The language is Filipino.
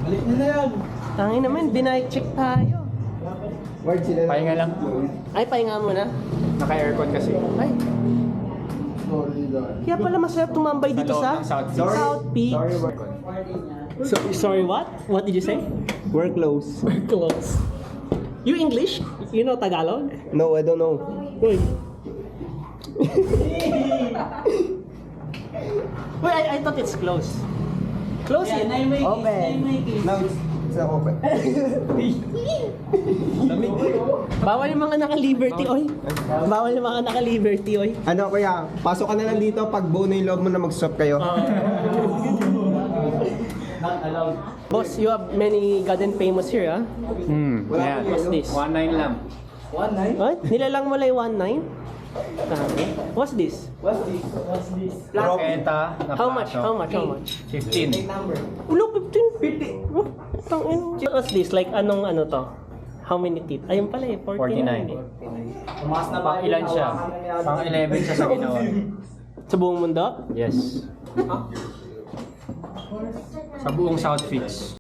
Balik na yan. Tangin naman, binike check tayo. Pahinga lang. Ay, pahinga muna. Naka-aircon kasi. Ay, kaya pala masarap tumambay dito loob sa ng South Peaks. South Peaks. Sorry, work on. Sorry, what? What did you say? We're close. We're close. You English? You know Tagalog? No, I don't know. Uy. Wait, I thought it's close. Close it. Open. No, it's not open. Bawal yung mga naka-liberty, oy. Bawal yung mga naka-liberty, oy. Ano kuya, pasok ka na lang dito pag buo na yung loob mo na mag-stop kayo. Boss, you have many garden famous here, ah? Yeah. What's this? 1.9 lang. What? Nilalang mo lang 1.9? What's this? Raketa na How much? plato. How much? 15. Ulo, 15? 50? Oh, tangin. What's this? Like, anong ano to? How many teeth? Ayun pala eh, 49. 49. Pang ilan siya? Pang 11 siya sa ginawa. Sa buong mundo? Yes. Sa buong South Peaks.